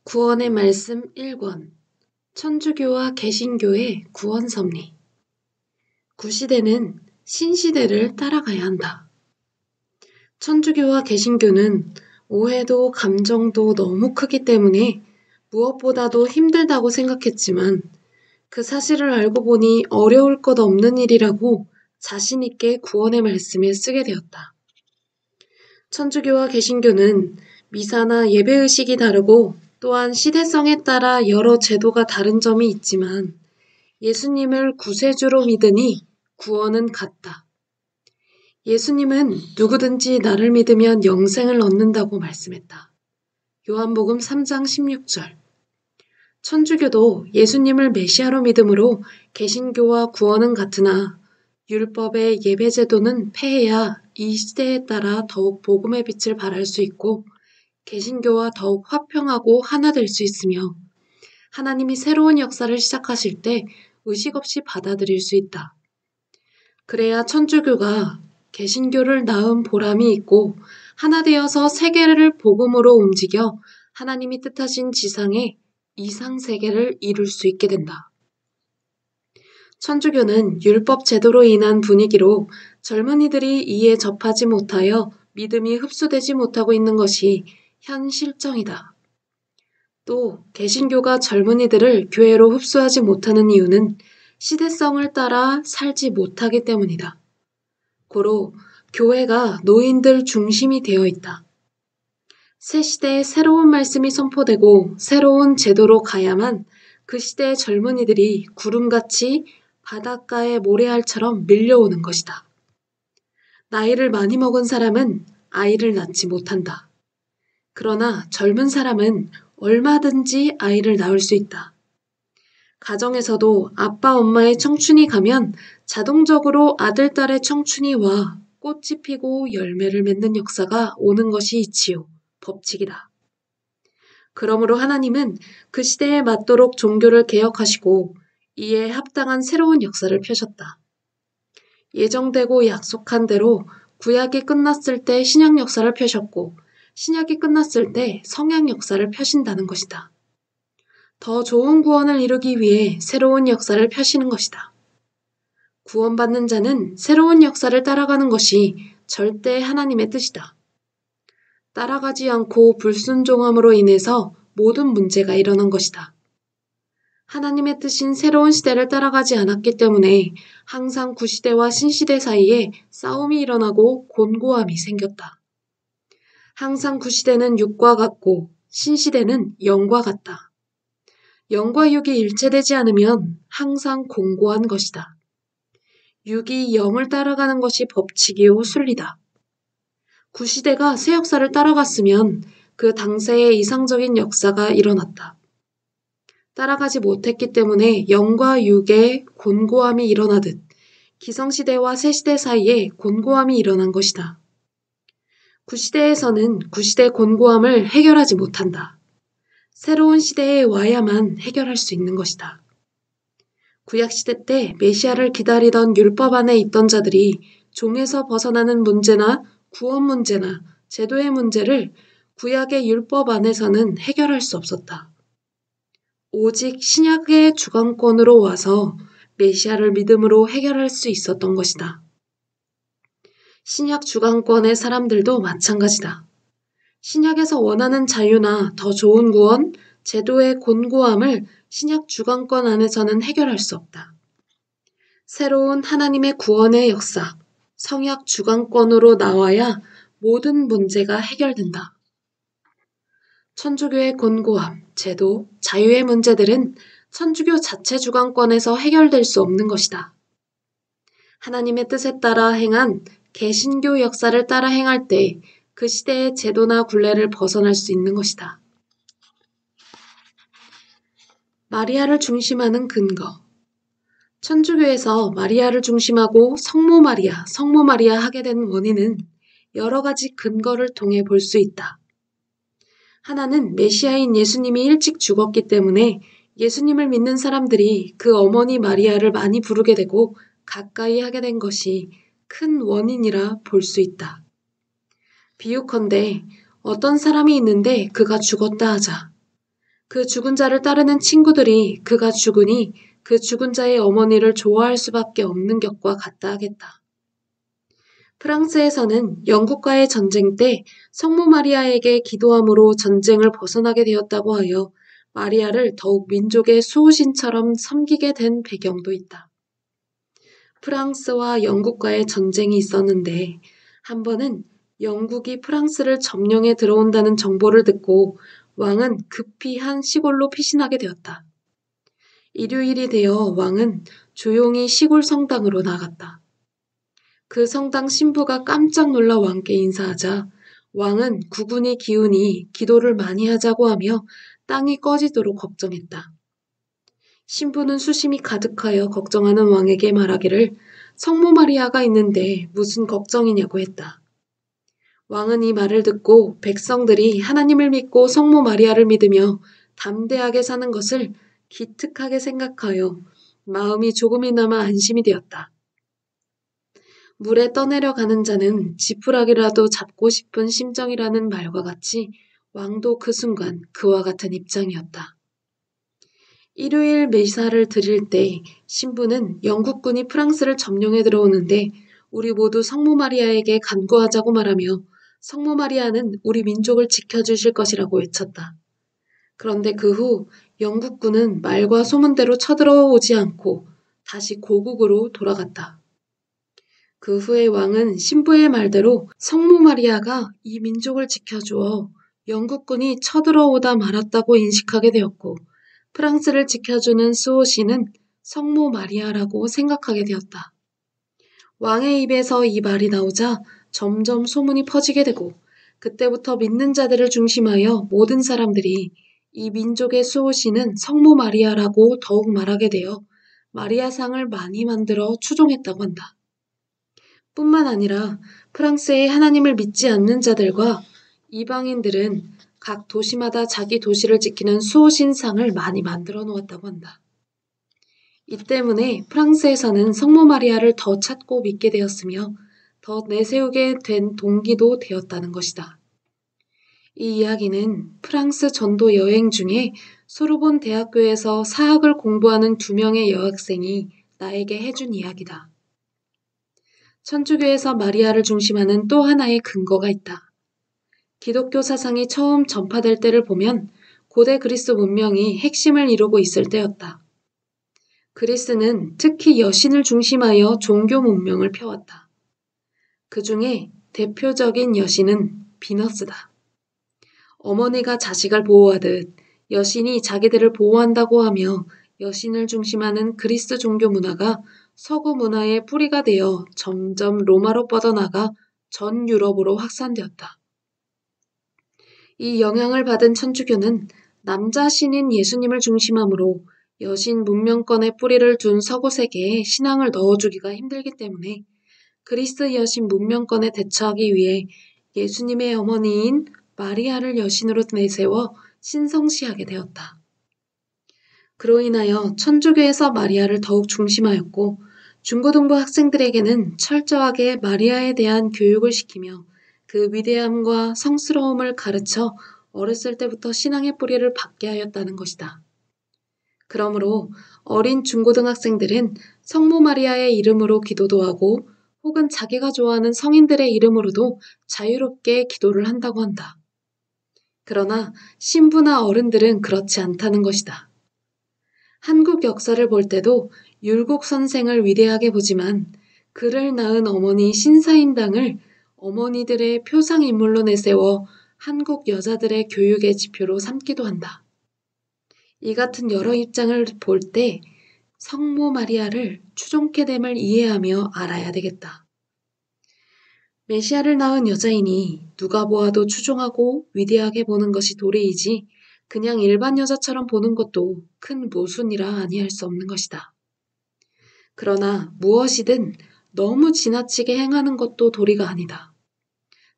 구원의 말씀 1권 천주교와 개신교의 구원 섭리. 구시대는 신시대를 따라가야 한다. 천주교와 개신교는 오해도 감정도 너무 크기 때문에 무엇보다도 힘들다고 생각했지만 그 사실을 알고 보니 어려울 것 없는 일이라고 자신 있게 구원의 말씀에 쓰게 되었다. 천주교와 개신교는 미사나 예배의식이 다르고 또한 시대성에 따라 여러 제도가 다른 점이 있지만 예수님을 구세주로 믿으니 구원은 같다. 예수님은 누구든지 나를 믿으면 영생을 얻는다고 말씀했다. 요한복음 3장 16절. 천주교도 예수님을 메시아로 믿음으로 개신교와 구원은 같으나 율법의 예배제도는 폐해야 이 시대에 따라 더욱 복음의 빛을 발할 수 있고 개신교와 더욱 화평하고 하나 될 수 있으며 하나님이 새로운 역사를 시작하실 때 의식 없이 받아들일 수 있다. 그래야 천주교가 개신교를 낳은 보람이 있고 하나 되어서 세계를 복음으로 움직여 하나님이 뜻하신 지상의 이상 세계를 이룰 수 있게 된다. 천주교는 율법 제도로 인한 분위기로 젊은이들이 이에 접하지 못하여 믿음이 흡수되지 못하고 있는 것이 현 실정이다. 또 개신교가 젊은이들을 교회로 흡수하지 못하는 이유는 시대성을 따라 살지 못하기 때문이다. 고로 교회가 노인들 중심이 되어 있다. 새 시대에 새로운 말씀이 선포되고 새로운 제도로 가야만 그 시대의 젊은이들이 구름같이 바닷가의 모래알처럼 밀려오는 것이다. 나이를 많이 먹은 사람은 아이를 낳지 못한다. 그러나 젊은 사람은 얼마든지 아이를 낳을 수 있다. 가정에서도 아빠 엄마의 청춘이 가면 자동적으로 아들 딸의 청춘이 와 꽃이 피고 열매를 맺는 역사가 오는 것이 이치요 법칙이다. 그러므로 하나님은 그 시대에 맞도록 종교를 개혁하시고 이에 합당한 새로운 역사를 펴셨다. 예정되고 약속한 대로 구약이 끝났을 때 신약 역사를 펴셨고 신약이 끝났을 때 성약 역사를 펴신다는 것이다. 더 좋은 구원을 이루기 위해 새로운 역사를 펴시는 것이다. 구원받는 자는 새로운 역사를 따라가는 것이 절대 하나님의 뜻이다. 따라가지 않고 불순종함으로 인해서 모든 문제가 일어난 것이다. 하나님의 뜻인 새로운 시대를 따라가지 않았기 때문에 항상 구시대와 신시대 사이에 싸움이 일어나고 곤고함이 생겼다. 항상 구시대는 육과 같고 신시대는 영과 같다. 영과 육이 일체되지 않으면 항상 공고한 것이다. 육이 영을 따라가는 것이 법칙이요 순리다. 구시대가 새 역사를 따라갔으면 그 당세의 이상적인 역사가 일어났다. 따라가지 못했기 때문에 영과 육의 곤고함이 일어나듯 기성시대와 새시대 사이에 곤고함이 일어난 것이다. 구시대에서는 구시대 곤고함을 해결하지 못한다. 새로운 시대에 와야만 해결할 수 있는 것이다. 구약시대 때 메시아를 기다리던 율법 안에 있던 자들이 종에서 벗어나는 문제나 구원 문제나 제도의 문제를 구약의 율법 안에서는 해결할 수 없었다. 오직 신약의 주관권으로 와서 메시아를 믿음으로 해결할 수 있었던 것이다. 신약 주관권의 사람들도 마찬가지다. 신약에서 원하는 자유나 더 좋은 구원, 제도의 곤고함을 신약 주관권 안에서는 해결할 수 없다. 새로운 하나님의 구원의 역사, 성약 주관권으로 나와야 모든 문제가 해결된다. 천주교의 곤고함, 제도, 자유의 문제들은 천주교 자체 주관권에서 해결될 수 없는 것이다. 하나님의 뜻에 따라 행한 개신교 역사를 따라 행할 때 그 시대의 제도나 굴레를 벗어날 수 있는 것이다. 마리아를 중심하는 근거. 천주교에서 마리아를 중심하고 성모 마리아 하게 된 원인은 여러 가지 근거를 통해 볼 수 있다. 하나는 메시아인 예수님이 일찍 죽었기 때문에 예수님을 믿는 사람들이 그 어머니 마리아를 많이 부르게 되고 가까이 하게 된 것이 큰 원인이라 볼 수 있다. 비유컨대 어떤 사람이 있는데 그가 죽었다 하자. 그 죽은 자를 따르는 친구들이 그가 죽으니 그 죽은 자의 어머니를 좋아할 수밖에 없는 격과 같다 하겠다. 프랑스에서는 영국과의 전쟁 때 성모 마리아에게 기도함으로 전쟁을 벗어나게 되었다고 하여 마리아를 더욱 민족의 수호신처럼 섬기게 된 배경도 있다. 프랑스와 영국과의 전쟁이 있었는데 한 번은 영국이 프랑스를 점령해 들어온다는 정보를 듣고 왕은 급히 한 시골로 피신하게 되었다. 일요일이 되어 왕은 조용히 시골 성당으로 나갔다. 그 성당 신부가 깜짝 놀라 왕께 인사하자 왕은 구군이 기우니 기도를 많이 하자고 하며 땅이 꺼지도록 걱정했다. 신부는 수심이 가득하여 걱정하는 왕에게 말하기를 성모 마리아가 있는데 무슨 걱정이냐고 했다. 왕은 이 말을 듣고 백성들이 하나님을 믿고 성모 마리아를 믿으며 담대하게 사는 것을 기특하게 생각하여 마음이 조금이나마 안심이 되었다. 물에 떠내려가는 자는 지푸라기라도 잡고 싶은 심정이라는 말과 같이 왕도 그 순간 그와 같은 입장이었다. 일요일 미사를 드릴 때 신부는 영국군이 프랑스를 점령해 들어오는데 우리 모두 성모 마리아에게 간구하자고 말하며 성모 마리아는 우리 민족을 지켜주실 것이라고 외쳤다. 그런데 그 후 영국군은 말과 소문대로 쳐들어오지 않고 다시 고국으로 돌아갔다. 그 후에 왕은 신부의 말대로 성모 마리아가 이 민족을 지켜주어 영국군이 쳐들어오다 말았다고 인식하게 되었고 프랑스를 지켜주는 수호신은 성모 마리아라고 생각하게 되었다. 왕의 입에서 이 말이 나오자 점점 소문이 퍼지게 되고 그때부터 믿는 자들을 중심하여 모든 사람들이 이 민족의 수호신은 성모 마리아라고 더욱 말하게 되어 마리아상을 많이 만들어 추종했다고 한다. 뿐만 아니라 프랑스의 하나님을 믿지 않는 자들과 이방인들은 각 도시마다 자기 도시를 지키는 수호신상을 많이 만들어 놓았다고 한다. 이 때문에 프랑스에서는 성모 마리아를 더 찾고 믿게 되었으며 더 내세우게 된 동기도 되었다는 것이다. 이 이야기는 프랑스 전도 여행 중에 소르본 대학교에서 사학을 공부하는 2명의 여학생이 나에게 해준 이야기다. 천주교에서 마리아를 중심하는 또 하나의 근거가 있다. 기독교 사상이 처음 전파될 때를 보면 고대 그리스 문명이 핵심을 이루고 있을 때였다. 그리스는 특히 여신을 중심하여 종교 문명을 펴왔다. 그 중에 대표적인 여신은 비너스다. 어머니가 자식을 보호하듯 여신이 자기들을 보호한다고 하며 여신을 중심하는 그리스 종교 문화가 서구 문화의 뿌리가 되어 점점 로마로 뻗어나가 전 유럽으로 확산되었다. 이 영향을 받은 천주교는 남자 신인 예수님을 중심하므로 여신 문명권의 뿌리를 둔 서구 세계에 신앙을 넣어주기가 힘들기 때문에 그리스 여신 문명권에 대처하기 위해 예수님의 어머니인 마리아를 여신으로 내세워 신성시하게 되었다. 그로 인하여 천주교에서 마리아를 더욱 중심하였고 중고등부 학생들에게는 철저하게 마리아에 대한 교육을 시키며 그 위대함과 성스러움을 가르쳐 어렸을 때부터 신앙의 뿌리를 받게 하였다는 것이다. 그러므로 어린 중고등학생들은 성모 마리아의 이름으로 기도도 하고 혹은 자기가 좋아하는 성인들의 이름으로도 자유롭게 기도를 한다고 한다. 그러나 신부나 어른들은 그렇지 않다는 것이다. 한국 역사를 볼 때도 율곡 선생을 위대하게 보지만 그를 낳은 어머니 신사임당을 어머니들의 표상인물로 내세워 한국 여자들의 교육의 지표로 삼기도 한다. 이 같은 여러 입장을 볼 때 성모 마리아를 추종케 됨을 이해하며 알아야 되겠다. 메시아를 낳은 여자이니 누가 보아도 추종하고 위대하게 보는 것이 도리이지 그냥 일반 여자처럼 보는 것도 큰 모순이라 아니할 수 없는 것이다. 그러나 무엇이든 너무 지나치게 행하는 것도 도리가 아니다.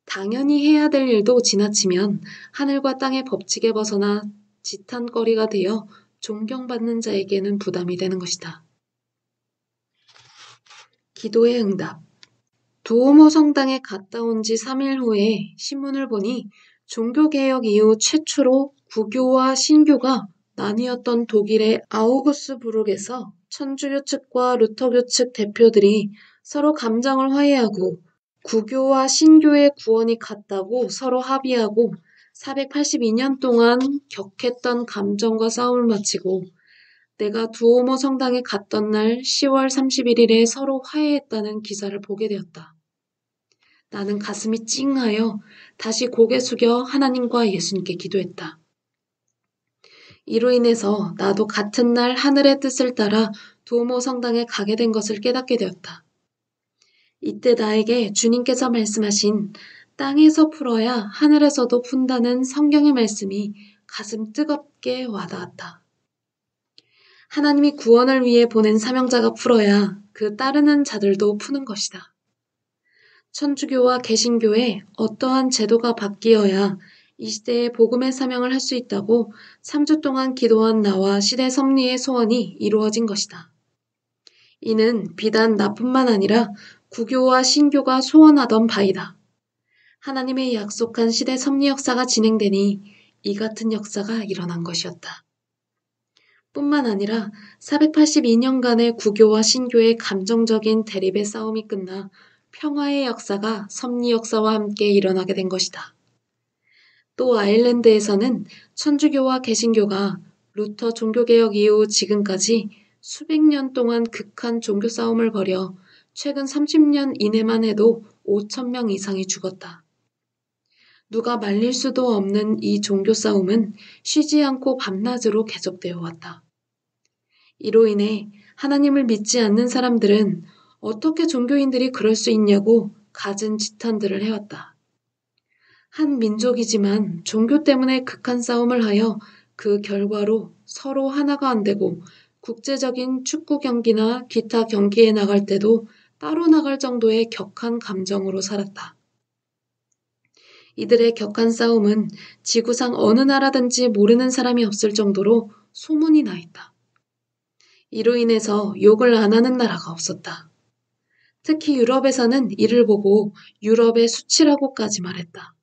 당연히 해야 될 일도 지나치면 하늘과 땅의 법칙에 벗어나 지탄거리가 되어 존경받는 자에게는 부담이 되는 것이다. 기도의 응답. 두오모 성당에 갔다 온 지 3일 후에 신문을 보니 종교개혁 이후 최초로 구교와 신교가 나뉘었던 독일의 아우구스부르크에서 천주교 측과 루터교 측 대표들이 서로 감정을 화해하고 구교와 신교의 구원이 같다고 서로 합의하고 482년 동안 격했던 감정과 싸움을 마치고 내가 두오모 성당에 갔던 날 10월 31일에 서로 화해했다는 기사를 보게 되었다. 나는 가슴이 찡하여 다시 고개 숙여 하나님과 예수님께 기도했다. 이로 인해서 나도 같은 날 하늘의 뜻을 따라 두오모 성당에 가게 된 것을 깨닫게 되었다. 이때 나에게 주님께서 말씀하신 땅에서 풀어야 하늘에서도 푼다는 성경의 말씀이 가슴 뜨겁게 와닿았다. 하나님이 구원을 위해 보낸 사명자가 풀어야 그 따르는 자들도 푸는 것이다. 천주교와 개신교에 어떠한 제도가 바뀌어야 이 시대에 복음의 사명을 할 수 있다고 3주 동안 기도한 나와 시대 섭리의 소원이 이루어진 것이다. 이는 비단 나뿐만 아니라 구교와 신교가 소원하던 바이다. 하나님의 약속한 시대 섭리 역사가 진행되니 이 같은 역사가 일어난 것이었다. 뿐만 아니라 482년간의 구교와 신교의 감정적인 대립의 싸움이 끝나 평화의 역사가 섭리 역사와 함께 일어나게 된 것이다. 또 아일랜드에서는 천주교와 개신교가 루터 종교개혁 이후 지금까지 수백 년 동안 극한 종교 싸움을 벌여 최근 30년 이내만 해도 5,000명 이상이 죽었다. 누가 말릴 수도 없는 이 종교 싸움은 쉬지 않고 밤낮으로 계속되어 왔다. 이로 인해 하나님을 믿지 않는 사람들은 어떻게 종교인들이 그럴 수 있냐고 갖은 지탄들을 해왔다. 한 민족이지만 종교 때문에 극한 싸움을 하여 그 결과로 서로 하나가 안 되고 국제적인 축구 경기나 기타 경기에 나갈 때도 따로 나갈 정도의 격한 감정으로 살았다. 이들의 격한 싸움은 지구상 어느 나라든지 모르는 사람이 없을 정도로 소문이 나 있다. 이로 인해서 욕을 안 하는 나라가 없었다. 특히 유럽에서는 이를 보고 유럽의 수치라고까지 말했다.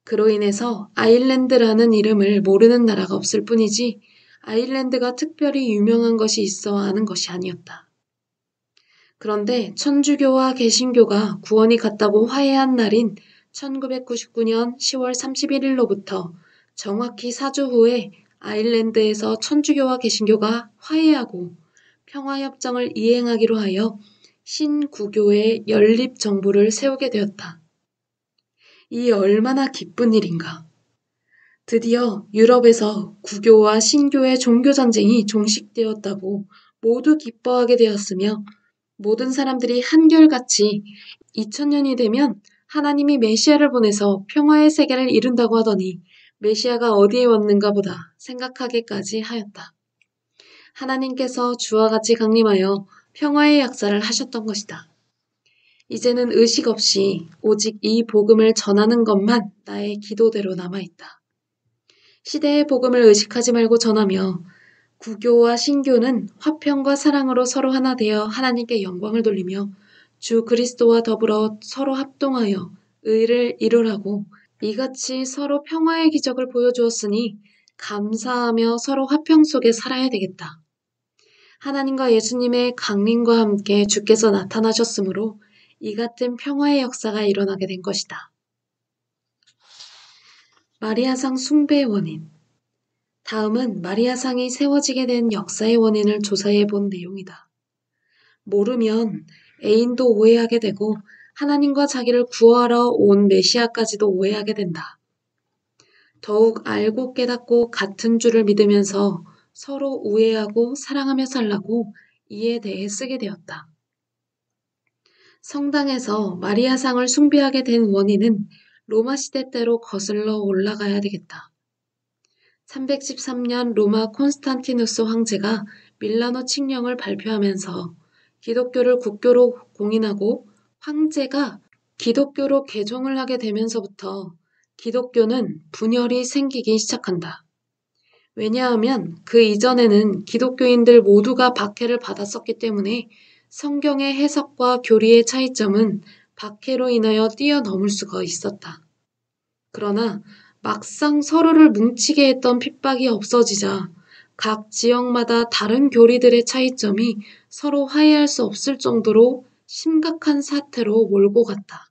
그로 인해서 아일랜드라는 이름을 모르는 나라가 없을 뿐이지 아일랜드가 특별히 유명한 것이 있어 아는 것이 아니었다. 그런데 천주교와 개신교가 구원이 같다고 화해한 날인 1999년 10월 31일로부터 정확히 4주 후에 아일랜드에서 천주교와 개신교가 화해하고 평화협정을 이행하기로 하여 신구교의 연립정부를 세우게 되었다. 이 얼마나 기쁜 일인가. 드디어 유럽에서 구교와 신교의 종교전쟁이 종식되었다고 모두 기뻐하게 되었으며 모든 사람들이 한결같이 2000년이 되면 하나님이 메시아를 보내서 평화의 세계를 이룬다고 하더니 메시아가 어디에 왔는가 보다 생각하기까지 하였다. 하나님께서 주와 같이 강림하여 평화의 역사를 하셨던 것이다. 이제는 의식 없이 오직 이 복음을 전하는 것만 나의 기도대로 남아있다. 시대의 복음을 의식하지 말고 전하며 구교와 신교는 화평과 사랑으로 서로 하나 되어 하나님께 영광을 돌리며 주 그리스도와 더불어 서로 합동하여 의를 이루라고 이같이 서로 평화의 기적을 보여주었으니 감사하며 서로 화평 속에 살아야 되겠다. 하나님과 예수님의 강림과 함께 주께서 나타나셨으므로 이 같은 평화의 역사가 일어나게 된 것이다. 마리아상 숭배의 원인. 다음은 마리아상이 세워지게 된 역사의 원인을 조사해 본 내용이다. 모르면 애인도 오해하게 되고 하나님과 자기를 구하러 온 메시아까지도 오해하게 된다. 더욱 알고 깨닫고 같은 줄을 믿으면서 서로 우애하고 사랑하며 살라고 이에 대해 쓰게 되었다. 성당에서 마리아상을 숭배하게 된 원인은 로마 시대 때로 거슬러 올라가야 되겠다. 313년 로마 콘스탄티누스 황제가 밀라노 칙령을 발표하면서 기독교를 국교로 공인하고 황제가 기독교로 개종을 하게 되면서부터 기독교는 분열이 생기기 시작한다. 왜냐하면 그 이전에는 기독교인들 모두가 박해를 받았었기 때문에 성경의 해석과 교리의 차이점은 박해로 인하여 뛰어넘을 수가 있었다. 그러나 막상 서로를 뭉치게 했던 핍박이 없어지자 각 지역마다 다른 교리들의 차이점이 서로 화해할 수 없을 정도로 심각한 사태로 몰고 갔다.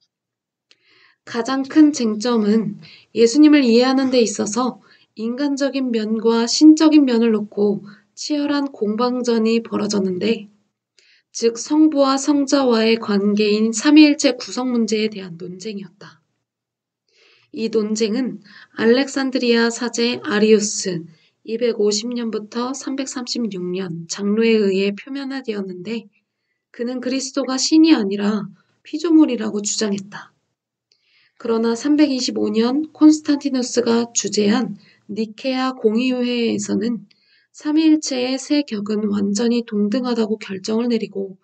가장 큰 쟁점은 예수님을 이해하는 데 있어서 인간적인 면과 신적인 면을 놓고 치열한 공방전이 벌어졌는데, 즉 성부와 성자와의 관계인 삼위일체 구성 문제에 대한 논쟁이었다. 이 논쟁은 알렉산드리아 사제 아리우스 250년부터 336년 장로에 의해 표면화되었는데, 그는 그리스도가 신이 아니라 피조물이라고 주장했다. 그러나 325년 콘스탄티누스가 주재한 니케아 공의회에서는 삼위일체의 세 격은 완전히 동등하다고 결정을 내리고,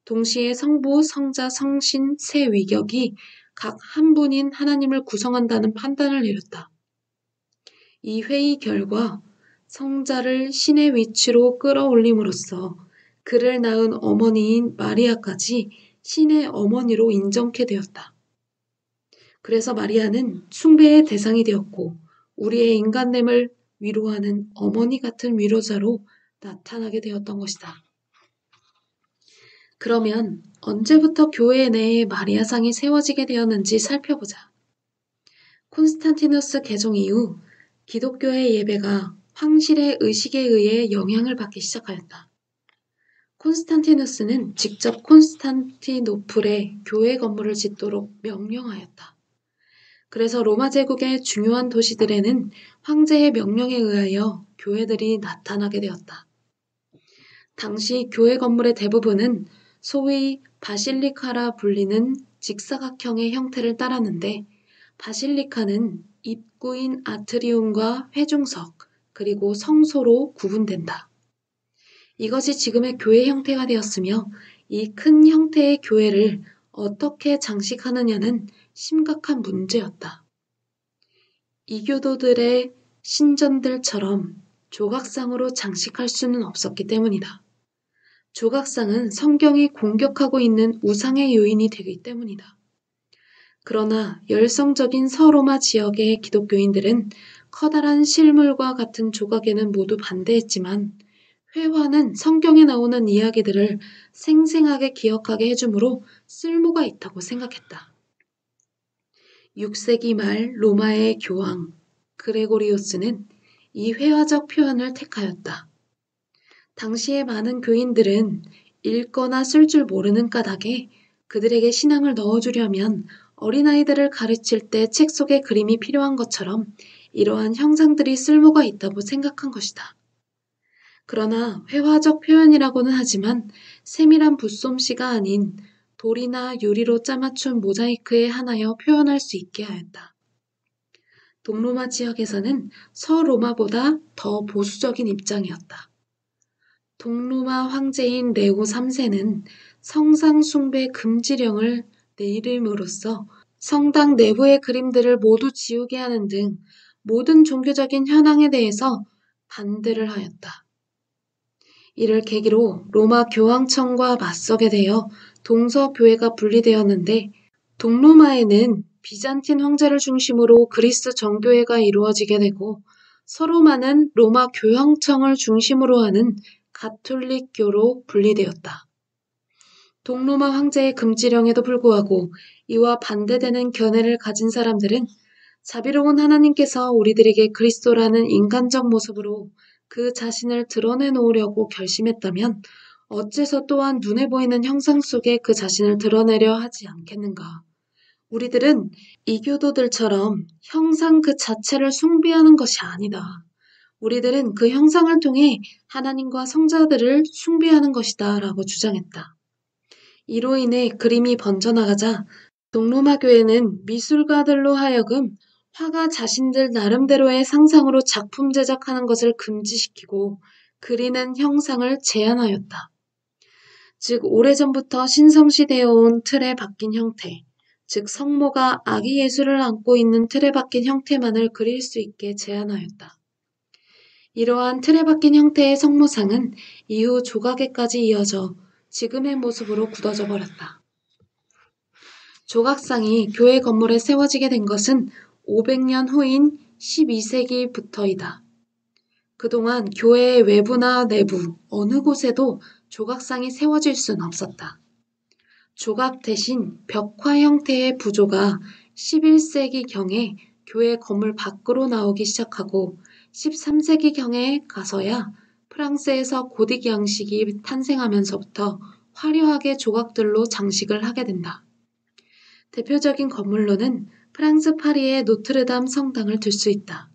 동시에 성부, 성자, 성신 세 위격이 각 한 분인 하나님을 구성한다는 판단을 내렸다. 이 회의 결과 성자를 신의 위치로 끌어올림으로써 그를 낳은 어머니인 마리아까지 신의 어머니로 인정케 되었다. 그래서 마리아는 숭배의 대상이 되었고, 우리의 인간됨을 위로하는 어머니 같은 위로자로 나타나게 되었던 것이다. 그러면 언제부터 교회 내에 마리아상이 세워지게 되었는지 살펴보자. 콘스탄티누스 개종 이후 기독교의 예배가 황실의 의식에 의해 영향을 받기 시작하였다. 콘스탄티누스는 직접 콘스탄티노플에 교회 건물을 짓도록 명령하였다. 그래서 로마 제국의 중요한 도시들에는 황제의 명령에 의하여 교회들이 나타나게 되었다. 당시 교회 건물의 대부분은 소위 바실리카라 불리는 직사각형의 형태를 따랐는데, 바실리카는 입구인 아트리움과 회중석, 그리고 성소로 구분된다. 이것이 지금의 교회 형태가 되었으며, 이 큰 형태의 교회를 어떻게 장식하느냐는 심각한 문제였다. 이교도들의 신전들처럼 조각상으로 장식할 수는 없었기 때문이다. 조각상은 성경이 공격하고 있는 우상의 요인이 되기 때문이다. 그러나 열성적인 서로마 지역의 기독교인들은 커다란 실물과 같은 조각에는 모두 반대했지만, 회화는 성경에 나오는 이야기들을 생생하게 기억하게 해주므로 쓸모가 있다고 생각했다. 6세기 말 로마의 교황 그레고리오스는 이 회화적 표현을 택하였다. 당시의 많은 교인들은 읽거나 쓸 줄 모르는 까닭에 그들에게 신앙을 넣어주려면 어린아이들을 가르칠 때 책 속의 그림이 필요한 것처럼 이러한 형상들이 쓸모가 있다고 생각한 것이다. 그러나 회화적 표현이라고는 하지만 세밀한 붓솜씨가 아닌 돌이나 유리로 짜맞춘 모자이크에 한하여 표현할 수 있게 하였다. 동로마 지역에서는 서로마보다 더 보수적인 입장이었다. 동로마 황제인 레오 3세는 성상 숭배 금지령을 내림으로써 성당 내부의 그림들을 모두 지우게 하는 등 모든 종교적인 현황에 대해서 반대를 하였다. 이를 계기로 로마 교황청과 맞서게 되어 동서교회가 분리되었는데, 동로마에는 비잔틴 황제를 중심으로 그리스 정교회가 이루어지게 되고, 서로마는 로마 교황청을 중심으로 하는 가톨릭교로 분리되었다. 동로마 황제의 금지령에도 불구하고 이와 반대되는 견해를 가진 사람들은 자비로운 하나님께서 우리들에게 그리스도라는 인간적 모습으로 그 자신을 드러내놓으려고 결심했다면 어째서 또한 눈에 보이는 형상 속에 그 자신을 드러내려 하지 않겠는가? 우리들은 이교도들처럼 형상 그 자체를 숭배하는 것이 아니다. 우리들은 그 형상을 통해 하나님과 성자들을 숭배하는 것이다 라고 주장했다. 이로 인해 그림이 번져나가자 동로마 교회는 미술가들로 하여금 화가 자신들 나름대로의 상상으로 작품 제작하는 것을 금지시키고 그리는 형상을 제한하였다. 즉 오래전부터 신성시되어 온 틀에 박힌 형태, 즉 성모가 아기 예수를 안고 있는 틀에 박힌 형태만을 그릴 수 있게 제한하였다. 이러한 틀에 박힌 형태의 성모상은 이후 조각에까지 이어져 지금의 모습으로 굳어져 버렸다. 조각상이 교회 건물에 세워지게 된 것은 500년 후인 12세기부터이다. 그동안 교회의 외부나 내부 어느 곳에도 조각상이 세워질 수는 없었다. 조각 대신 벽화 형태의 부조가 11세기경에 교회 건물 밖으로 나오기 시작하고 13세기경에 가서야 프랑스에서 고딕 양식이 탄생하면서부터 화려하게 조각들로 장식을 하게 된다. 대표적인 건물로는 프랑스 파리의 노트르담 성당을 들 수 있다.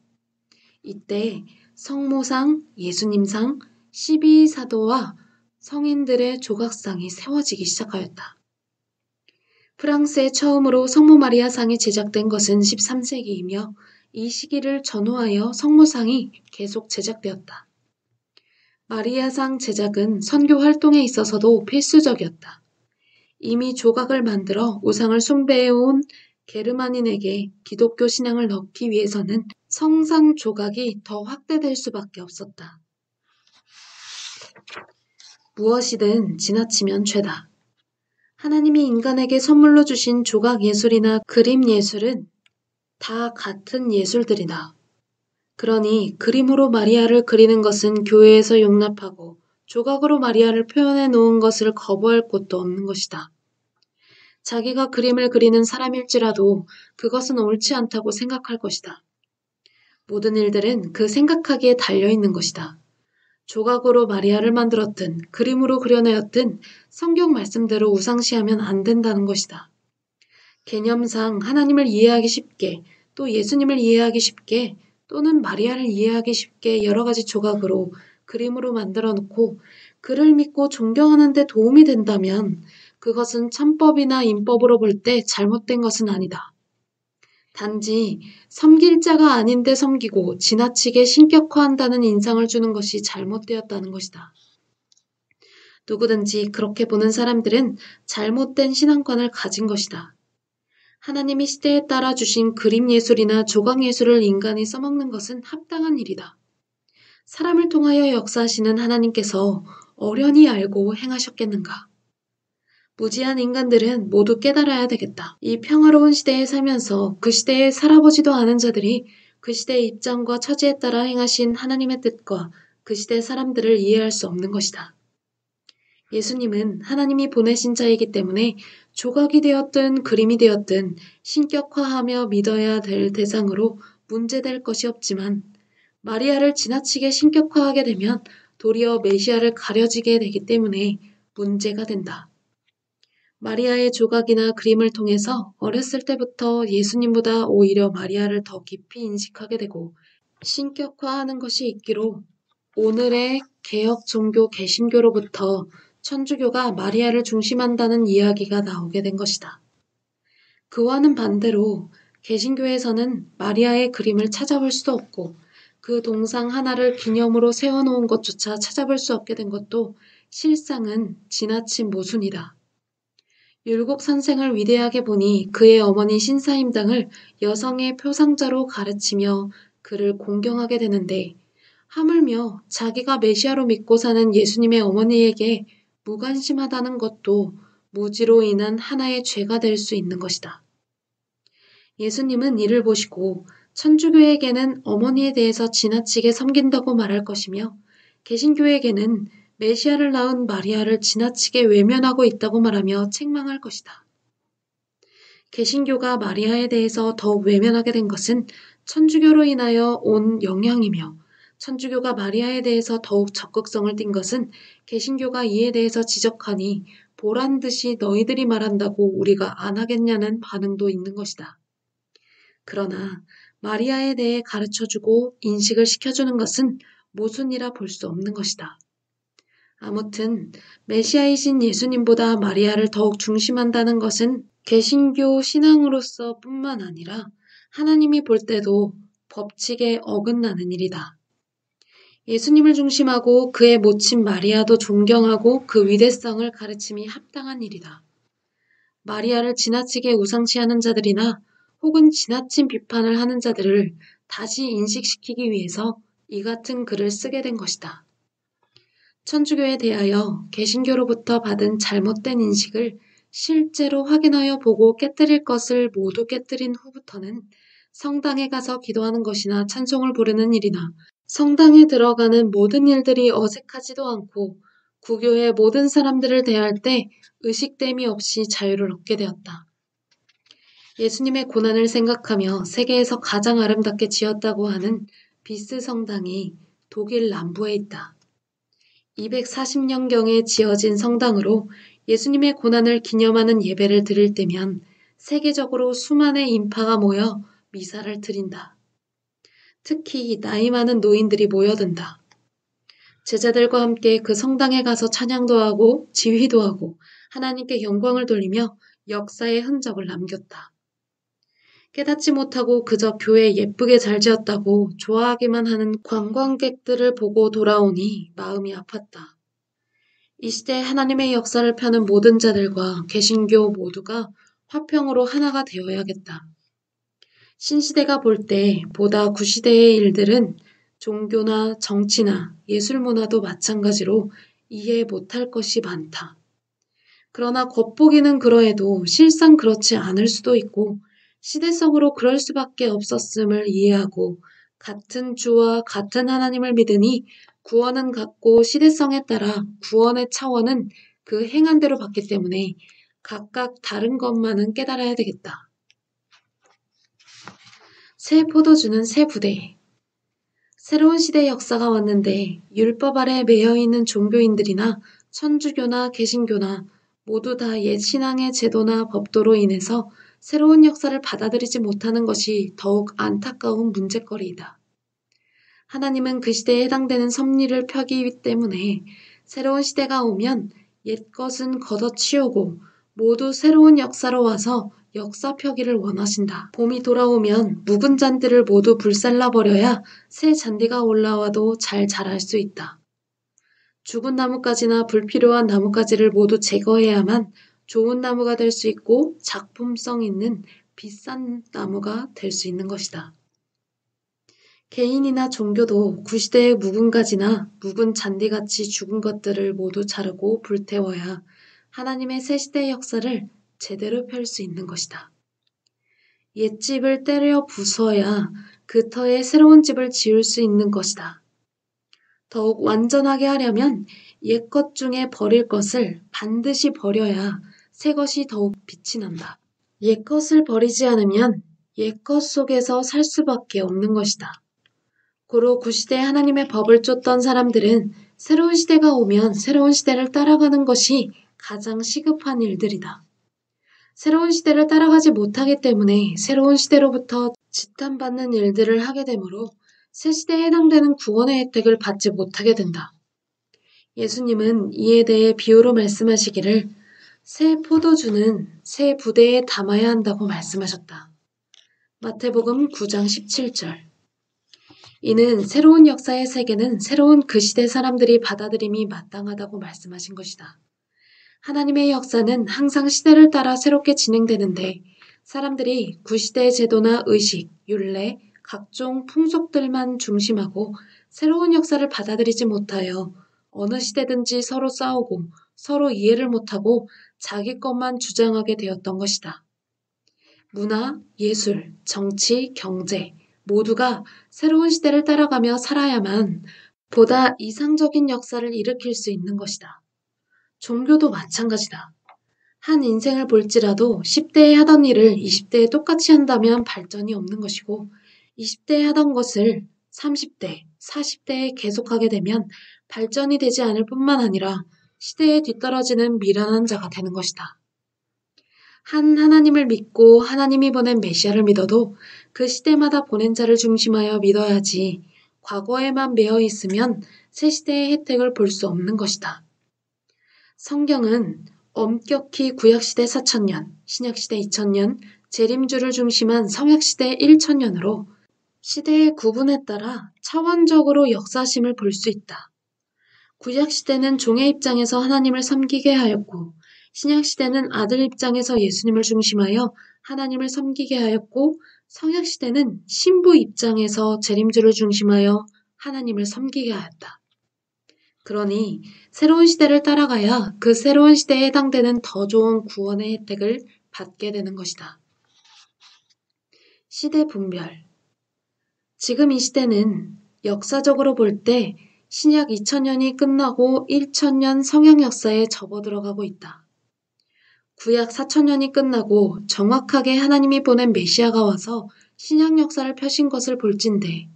이때 성모상, 예수님상, 12사도와 성인들의 조각상이 세워지기 시작하였다. 프랑스에 처음으로 성모 마리아상이 제작된 것은 13세기이며 이 시기를 전후하여 성모상이 계속 제작되었다. 마리아상 제작은 선교 활동에 있어서도 필수적이었다. 이미 조각을 만들어 우상을 숭배해온 게르마닌에게 기독교 신앙을 넣기 위해서는 성상 조각이 더 확대될 수밖에 없었다. 무엇이든 지나치면 죄다. 하나님이 인간에게 선물로 주신 조각 예술이나 그림 예술은 다 같은 예술들이다. 그러니 그림으로 마리아를 그리는 것은 교회에서 용납하고 조각으로 마리아를 표현해 놓은 것을 거부할 곳도 없는 것이다. 자기가 그림을 그리는 사람일지라도 그것은 옳지 않다고 생각할 것이다. 모든 일들은 그 생각하기에 달려있는 것이다. 조각으로 마리아를 만들었든 그림으로 그려내었든 성경 말씀대로 우상시하면 안 된다는 것이다. 개념상 하나님을 이해하기 쉽게 또 예수님을 이해하기 쉽게 또는 마리아를 이해하기 쉽게 여러 가지 조각으로 그림으로 만들어 놓고 그를 믿고 존경하는 데 도움이 된다면 그것은 천법이나 인법으로 볼 때 잘못된 것은 아니다. 단지 섬길 자가 아닌데 섬기고 지나치게 신격화한다는 인상을 주는 것이 잘못되었다는 것이다. 누구든지 그렇게 보는 사람들은 잘못된 신앙관을 가진 것이다. 하나님이 시대에 따라 주신 그림 예술이나 조각 예술을 인간이 써먹는 것은 합당한 일이다. 사람을 통하여 역사하시는 하나님께서 어련히 알고 행하셨겠는가? 무지한 인간들은 모두 깨달아야 되겠다. 이 평화로운 시대에 살면서 그 시대에 살아보지도 않은 자들이 그 시대의 입장과 처지에 따라 행하신 하나님의 뜻과 그 시대 사람들을 이해할 수 없는 것이다. 예수님은 하나님이 보내신 자이기 때문에 조각이 되었든 그림이 되었든 신격화하며 믿어야 될 대상으로 문제될 것이 없지만 마리아를 지나치게 신격화하게 되면 도리어 메시아를 가려지게 되기 때문에 문제가 된다. 마리아의 조각이나 그림을 통해서 어렸을 때부터 예수님보다 오히려 마리아를 더 깊이 인식하게 되고 신격화하는 것이 있기로 오늘의 개혁 종교 개신교로부터 천주교가 마리아를 중심한다는 이야기가 나오게 된 것이다. 그와는 반대로 개신교에서는 마리아의 그림을 찾아볼 수도 없고 그 동상 하나를 기념으로 세워놓은 것조차 찾아볼 수 없게 된 것도 실상은 지나친 모순이다. 율곡 선생을 위대하게 보니 그의 어머니 신사임당을 여성의 표상자로 가르치며 그를 공경하게 되는데 하물며 자기가 메시아로 믿고 사는 예수님의 어머니에게 무관심하다는 것도 무지로 인한 하나의 죄가 될 수 있는 것이다. 예수님은 이를 보시고 천주교에게는 어머니에 대해서 지나치게 섬긴다고 말할 것이며 개신교에게는 메시아를 낳은 마리아를 지나치게 외면하고 있다고 말하며 책망할 것이다. 개신교가 마리아에 대해서 더욱 외면하게 된 것은 천주교로 인하여 온 영향이며 천주교가 마리아에 대해서 더욱 적극성을 띈 것은 개신교가 이에 대해서 지적하니 보란 듯이 너희들이 말한다고 우리가 안 하겠냐는 반응도 있는 것이다. 그러나 마리아에 대해 가르쳐주고 인식을 시켜주는 것은 모순이라 볼 수 없는 것이다. 아무튼 메시아이신 예수님보다 마리아를 더욱 중심한다는 것은 개신교 신앙으로서 뿐만 아니라 하나님이 볼 때도 법칙에 어긋나는 일이다. 예수님을 중심하고 그의 모친 마리아도 존경하고 그 위대성을 가르침이 합당한 일이다. 마리아를 지나치게 우상시하는 자들이나 혹은 지나친 비판을 하는 자들을 다시 인식시키기 위해서 이 같은 글을 쓰게 된 것이다. 천주교에 대하여 개신교로부터 받은 잘못된 인식을 실제로 확인하여 보고 깨뜨릴 것을 모두 깨뜨린 후부터는 성당에 가서 기도하는 것이나 찬송을 부르는 일이나 성당에 들어가는 모든 일들이 어색하지도 않고 구교의 모든 사람들을 대할 때 의식됨이 없이 자유를 얻게 되었다. 예수님의 고난을 생각하며 세계에서 가장 아름답게 지었다고 하는 비스 성당이 독일 남부에 있다. 240년경에 지어진 성당으로 예수님의 고난을 기념하는 예배를 드릴 때면 세계적으로 수만의 인파가 모여 미사를 드린다. 특히 나이 많은 노인들이 모여든다. 제자들과 함께 그 성당에 가서 찬양도 하고 지휘도 하고 하나님께 영광을 돌리며 역사의 흔적을 남겼다. 깨닫지 못하고 그저 교회 예쁘게 잘 지었다고 좋아하기만 하는 관광객들을 보고 돌아오니 마음이 아팠다. 이 시대에 하나님의 역사를 펴는 모든 자들과 개신교 모두가 화평으로 하나가 되어야겠다. 신시대가 볼 때 보다 구시대의 일들은 종교나 정치나 예술문화도 마찬가지로 이해 못할 것이 많다. 그러나 겉보기는 그러해도 실상 그렇지 않을 수도 있고 시대성으로 그럴 수밖에 없었음을 이해하고 같은 주와 같은 하나님을 믿으니 구원은 같고 시대성에 따라 구원의 차원은 그 행한 대로 받기 때문에 각각 다른 것만은 깨달아야 되겠다. 새 포도주는 새 부대. 새로운 시대의 역사가 왔는데 율법 아래 매여 있는 종교인들이나 천주교나 개신교나 모두 다 옛 신앙의 제도나 법도로 인해서 새로운 역사를 받아들이지 못하는 것이 더욱 안타까운 문제거리이다. 하나님은 그 시대에 해당되는 섭리를 펴기 때문에 새로운 시대가 오면 옛것은 걷어치우고 모두 새로운 역사로 와서 역사 펴기를 원하신다. 봄이 돌아오면 묵은 잔디를 모두 불살라버려야 새 잔디가 올라와도 잘 자랄 수 있다. 죽은 나뭇가지나 불필요한 나뭇가지를 모두 제거해야만 좋은 나무가 될 수 있고 작품성 있는 비싼 나무가 될 수 있는 것이다. 개인이나 종교도 구시대의 묵은 가지나 묵은 잔디같이 죽은 것들을 모두 자르고 불태워야 하나님의 새 시대의 역사를 제대로 펼 수 있는 것이다. 옛집을 때려 부숴야 그 터에 새로운 집을 지을 수 있는 것이다. 더욱 완전하게 하려면 옛것 중에 버릴 것을 반드시 버려야 새 것이 더욱 빛이 난다. 옛것을 버리지 않으면 옛것 속에서 살 수밖에 없는 것이다. 고로 구시대 하나님의 법을 쫓던 사람들은 새로운 시대가 오면 새로운 시대를 따라가는 것이 가장 시급한 일들이다. 새로운 시대를 따라가지 못하기 때문에 새로운 시대로부터 지탄받는 일들을 하게 되므로 새 시대에 해당되는 구원의 혜택을 받지 못하게 된다. 예수님은 이에 대해 비유로 말씀하시기를 새 포도주는 새 부대에 담아야 한다고 말씀하셨다. 마태복음 9장 17절. 이는 새로운 역사의 세계는 새로운 그 시대 사람들이 받아들임이 마땅하다고 말씀하신 것이다. 하나님의 역사는 항상 시대를 따라 새롭게 진행되는데 사람들이 구시대의 제도나 의식, 율례, 각종 풍속들만 중심하고 새로운 역사를 받아들이지 못하여 어느 시대든지 서로 싸우고 서로 이해를 못하고 자기 것만 주장하게 되었던 것이다. 문화, 예술, 정치, 경제 모두가 새로운 시대를 따라가며 살아야만 보다 이상적인 역사를 일으킬 수 있는 것이다. 종교도 마찬가지다. 한 인생을 볼지라도 10대에 하던 일을 20대에 똑같이 한다면 발전이 없는 것이고 20대에 하던 것을 30대, 40대에 계속하게 되면 발전이 되지 않을 뿐만 아니라 시대에 뒤떨어지는 미련한 자가 되는 것이다. 한 하나님을 믿고 하나님이 보낸 메시아를 믿어도 그 시대마다 보낸 자를 중심하여 믿어야지 과거에만 매여 있으면 새 시대의 혜택을 볼 수 없는 것이다. 성경은 엄격히 구약시대 4,000년, 신약시대 2,000년, 재림주를 중심한 성약시대 1,000년으로 시대의 구분에 따라 차원적으로 역사심을 볼 수 있다. 구약시대는 종의 입장에서 하나님을 섬기게 하였고 신약시대는 아들 입장에서 예수님을 중심하여 하나님을 섬기게 하였고 성약시대는 신부 입장에서 재림주를 중심하여 하나님을 섬기게 하였다. 그러니 새로운 시대를 따라가야 그 새로운 시대에 해당되는 더 좋은 구원의 혜택을 받게 되는 것이다. 시대 분별. 지금 이 시대는 역사적으로 볼 때 신약 2000년이 끝나고 1000년 성약 역사에 접어들어가고 있다. 구약 4000년이 끝나고 정확하게 하나님이 보낸 메시아가 와서 신약 역사를 펴신 것을 볼진대,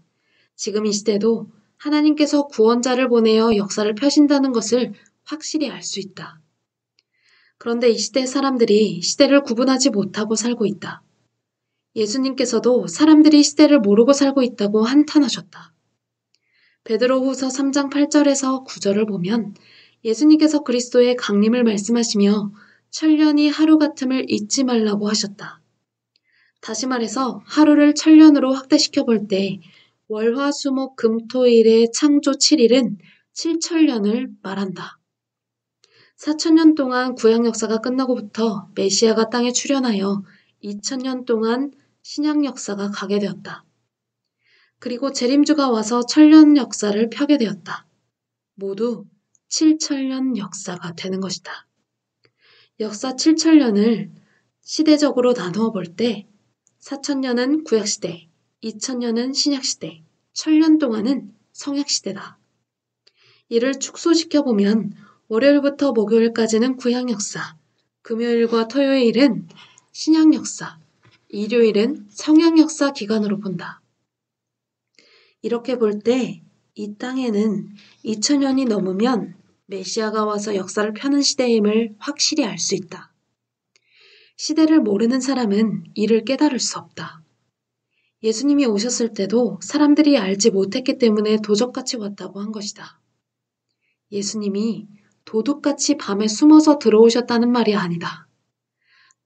지금 이 시대도 하나님께서 구원자를 보내어 역사를 펴신다는 것을 확실히 알 수 있다. 그런데 이 시대 사람들이 시대를 구분하지 못하고 살고 있다. 예수님께서도 사람들이 시대를 모르고 살고 있다고 한탄하셨다. 베드로후서 3장 8절에서 9절을 보면 예수님께서 그리스도의 강림을 말씀하시며 천년이 하루 같음을 잊지 말라고 하셨다. 다시 말해서 하루를 천년으로 확대시켜 볼 때 월화수목 금토일의 창조 7일은 7천년을 말한다. 4000년 동안 구약 역사가 끝나고부터 메시아가 땅에 출현하여 2000년 동안 신약 역사가 가게 되었다. 그리고 재림주가 와서 천년 역사를 펴게 되었다. 모두 7천년 역사가 되는 것이다. 역사 7천년을 시대적으로 나누어 볼 때 4000년은 구약시대, 2000년은 신약시대, 1000년 동안은 성약시대다. 이를 축소시켜보면 월요일부터 목요일까지는 구약역사, 금요일과 토요일은 신약역사, 일요일은 성약역사 기간으로 본다. 이렇게 볼 때 이 땅에는 2000년이 넘으면 메시아가 와서 역사를 펴는 시대임을 확실히 알 수 있다. 시대를 모르는 사람은 이를 깨달을 수 없다. 예수님이 오셨을 때도 사람들이 알지 못했기 때문에 도적같이 왔다고 한 것이다. 예수님이 도둑같이 밤에 숨어서 들어오셨다는 말이 아니다.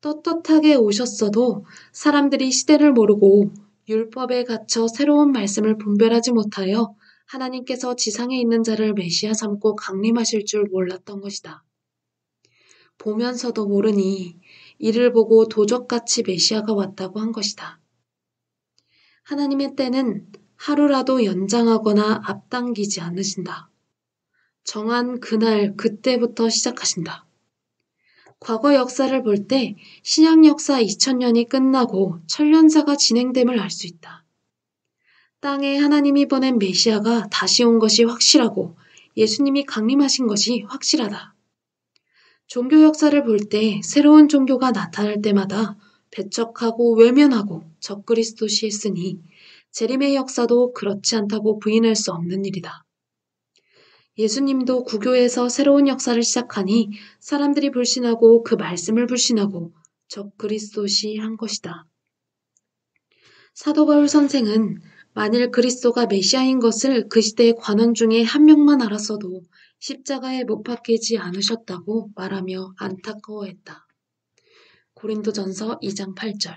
떳떳하게 오셨어도 사람들이 시대를 모르고 율법에 갇혀 새로운 말씀을 분별하지 못하여 하나님께서 지상에 있는 자를 메시아 삼고 강림하실 줄 몰랐던 것이다. 보면서도 모르니 이를 보고 도적같이 메시아가 왔다고 한 것이다. 하나님의 때는 하루라도 연장하거나 앞당기지 않으신다. 정한 그날 그때부터 시작하신다. 과거 역사를 볼 때 신약 역사 2000년이 끝나고 천년사가 진행됨을 알 수 있다. 땅에 하나님이 보낸 메시아가 다시 온 것이 확실하고 예수님이 강림하신 것이 확실하다. 종교 역사를 볼 때 새로운 종교가 나타날 때마다 배척하고 외면하고 적그리스도시했으니 재림의 역사도 그렇지 않다고 부인할 수 없는 일이다. 예수님도 구교에서 새로운 역사를 시작하니 사람들이 불신하고 그 말씀을 불신하고 적그리스도시한 것이다. 사도 바울 선생은 만일 그리스도가 메시아인 것을 그 시대의 관원 중에 한 명만 알았어도 십자가에 못 박히지 않으셨다고 말하며 안타까워했다. 고린도전서 2장 8절.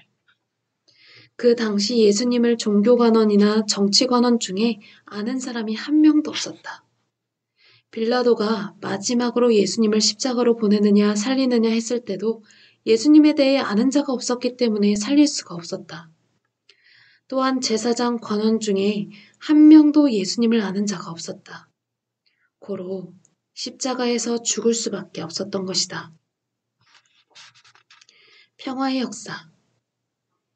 그 당시 예수님을 종교관원이나 정치관원 중에 아는 사람이 한 명도 없었다. 빌라도가 마지막으로 예수님을 십자가로 보내느냐 살리느냐 했을 때도 예수님에 대해 아는 자가 없었기 때문에 살릴 수가 없었다. 또한 제사장 관원 중에 한 명도 예수님을 아는 자가 없었다. 고로 십자가에서 죽을 수밖에 없었던 것이다. 평화의 역사.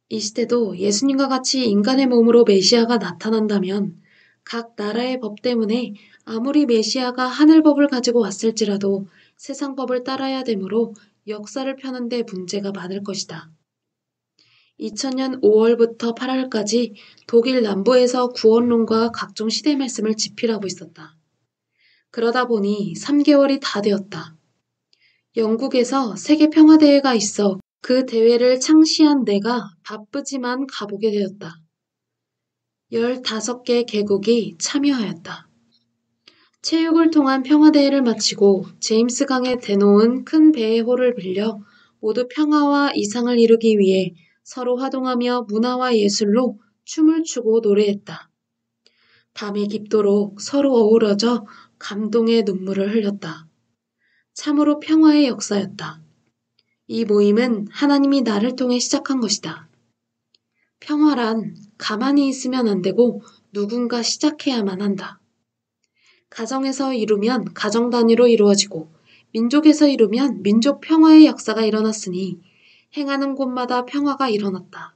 이 시대도 예수님과 같이 인간의 몸으로 메시아가 나타난다면 각 나라의 법 때문에 아무리 메시아가 하늘법을 가지고 왔을지라도 세상 법을 따라야 되므로 역사를 펴는 데 문제가 많을 것이다. 2000년 5월부터 8월까지 독일 남부에서 구원론과 각종 시대 말씀을 집필하고 있었다. 그러다 보니 3개월이 다 되었다. 영국에서 세계평화대회가 있어 그 대회를 창시한 내가 바쁘지만 가보게 되었다. 15개 개국이 참여하였다. 체육을 통한 평화대회를 마치고 제임스 강에 대놓은 큰 배의 호를 빌려 모두 평화와 이상을 이루기 위해 서로 화동하며 문화와 예술로 춤을 추고 노래했다. 밤이 깊도록 서로 어우러져 감동의 눈물을 흘렸다. 참으로 평화의 역사였다. 이 모임은 하나님이 나를 통해 시작한 것이다. 평화란 가만히 있으면 안 되고 누군가 시작해야만 한다. 가정에서 이루면 가정 단위로 이루어지고 민족에서 이루면 민족 평화의 역사가 일어났으니 행하는 곳마다 평화가 일어났다.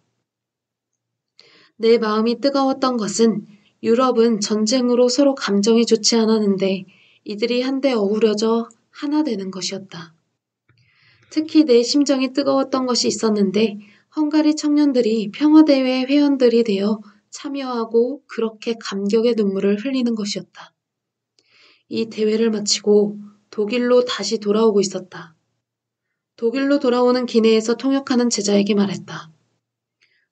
내 마음이 뜨거웠던 것은 유럽은 전쟁으로 서로 감정이 좋지 않았는데 이들이 한데 어우러져 하나 되는 것이었다. 특히 내 심정이 뜨거웠던 것이 있었는데 헝가리 청년들이 평화대회 회원들이 되어 참여하고 그렇게 감격의 눈물을 흘리는 것이었다. 이 대회를 마치고 독일로 다시 돌아오고 있었다. 독일로 돌아오는 기내에서 통역하는 제자에게 말했다.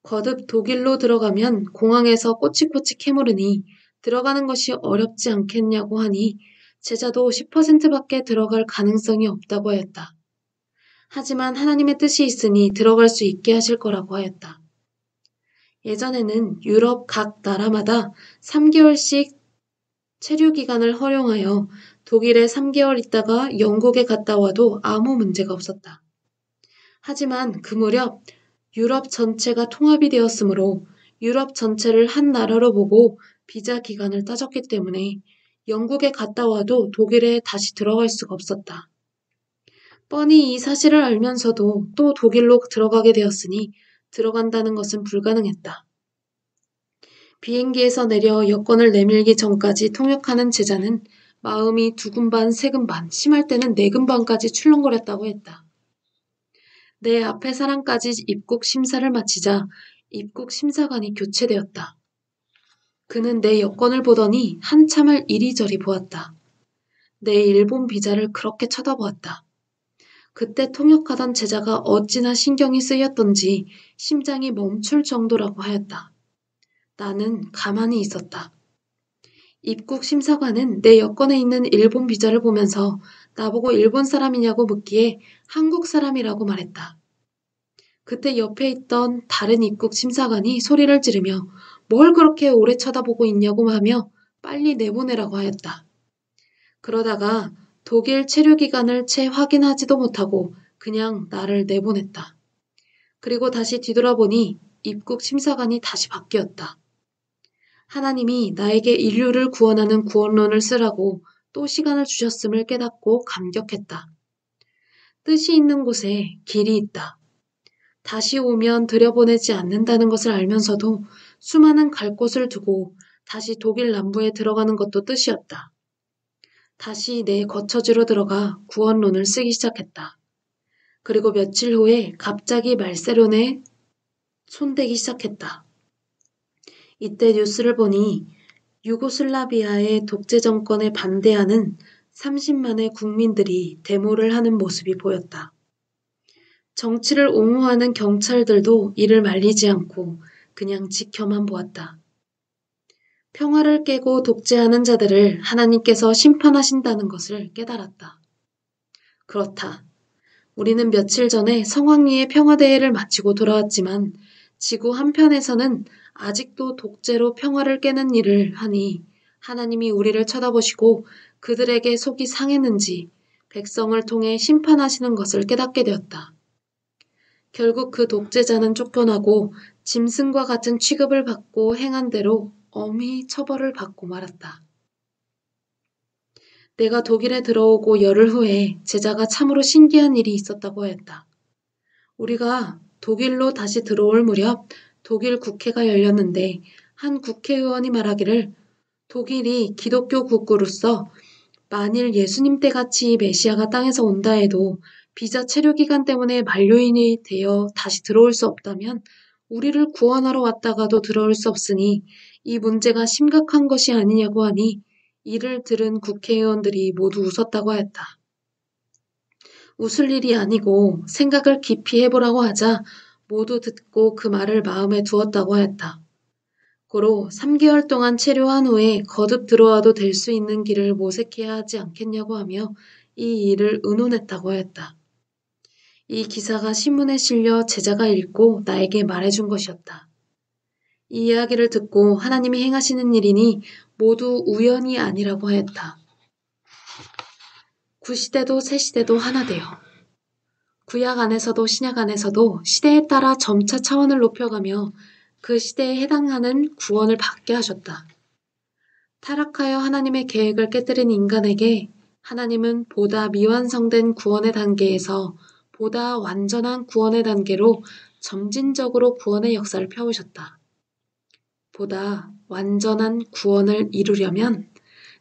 거듭 독일로 들어가면 공항에서 꼬치꼬치 캐물으니 들어가는 것이 어렵지 않겠냐고 하니 제자도 10%밖에 들어갈 가능성이 없다고 하였다. 하지만 하나님의 뜻이 있으니 들어갈 수 있게 하실 거라고 하였다. 예전에는 유럽 각 나라마다 3개월씩 체류 기간을 허용하여 독일에 3개월 있다가 영국에 갔다 와도 아무 문제가 없었다. 하지만 그 무렵 유럽 전체가 통합이 되었으므로 유럽 전체를 한 나라로 보고 비자 기간을 따졌기 때문에 영국에 갔다 와도 독일에 다시 들어갈 수가 없었다. 뻔히 이 사실을 알면서도 또 독일로 들어가게 되었으니 들어간다는 것은 불가능했다. 비행기에서 내려 여권을 내밀기 전까지 통역하는 제자는 마음이 두근반 세근반 심할 때는 네근반까지 출렁거렸다고 했다. 내 앞에 사람까지 입국 심사를 마치자 입국 심사관이 교체되었다. 그는 내 여권을 보더니 한참을 이리저리 보았다. 내 일본 비자를 그렇게 쳐다보았다. 그때 통역하던 제자가 어찌나 신경이 쓰였던지 심장이 멈출 정도라고 하였다. 나는 가만히 있었다. 입국 심사관은 내 여권에 있는 일본 비자를 보면서 나보고 일본 사람이냐고 묻기에 한국 사람이라고 말했다. 그때 옆에 있던 다른 입국 심사관이 소리를 지르며 뭘 그렇게 오래 쳐다보고 있냐고 하며 빨리 내보내라고 하였다. 그러다가 독일 체류 기간을 채 확인하지도 못하고 그냥 나를 내보냈다. 그리고 다시 뒤돌아보니 입국 심사관이 다시 바뀌었다. 하나님이 나에게 인류를 구원하는 구원론을 쓰라고 또 시간을 주셨음을 깨닫고 감격했다. 뜻이 있는 곳에 길이 있다. 다시 오면 들여보내지 않는다는 것을 알면서도 수많은 갈 곳을 두고 다시 독일 남부에 들어가는 것도 뜻이었다. 다시 내 거처지로 들어가 구원론을 쓰기 시작했다. 그리고 며칠 후에 갑자기 말세론에 손대기 시작했다. 이때 뉴스를 보니 유고슬라비아의 독재 정권에 반대하는 30만의 국민들이 데모를 하는 모습이 보였다. 정치를 옹호하는 경찰들도 이를 말리지 않고 그냥 지켜만 보았다. 평화를 깨고 독재하는 자들을 하나님께서 심판하신다는 것을 깨달았다. 그렇다. 우리는 며칠 전에 성황리의 평화대회를 마치고 돌아왔지만 지구 한편에서는 아직도 독재로 평화를 깨는 일을 하니 하나님이 우리를 쳐다보시고 그들에게 속이 상했는지 백성을 통해 심판하시는 것을 깨닫게 되었다. 결국 그 독재자는 쫓겨나고 짐승과 같은 취급을 받고 행한 대로 엄히 처벌을 받고 말았다. 내가 독일에 들어오고 열흘 후에 제자가 참으로 신기한 일이 있었다고 하였다. 우리가 독일로 다시 들어올 무렵 독일 국회가 열렸는데 한 국회의원이 말하기를 독일이 기독교 국구로서 만일 예수님 때같이 메시아가 땅에서 온다 해도 비자 체류 기간 때문에 만료인이 되어 다시 들어올 수 없다면 우리를 구원하러 왔다가도 들어올 수 없으니 이 문제가 심각한 것이 아니냐고 하니 이를 들은 국회의원들이 모두 웃었다고 하였다. 웃을 일이 아니고 생각을 깊이 해보라고 하자 모두 듣고 그 말을 마음에 두었다고 하였다. 고로 3개월 동안 체류한 후에 거듭 들어와도 될 수 있는 길을 모색해야 하지 않겠냐고 하며 이 일을 의논했다고 하였다. 이 기사가 신문에 실려 제자가 읽고 나에게 말해준 것이었다. 이 이야기를 듣고 하나님이 행하시는 일이니 모두 우연이 아니라고 하였다. 구시대도 새시대도 하나 되어 구약 안에서도 신약 안에서도 시대에 따라 점차 차원을 높여가며 그 시대에 해당하는 구원을 받게 하셨다. 타락하여 하나님의 계획을 깨뜨린 인간에게 하나님은 보다 미완성된 구원의 단계에서 보다 완전한 구원의 단계로 점진적으로 구원의 역사를 펴오셨다. 보다 완전한 구원을 이루려면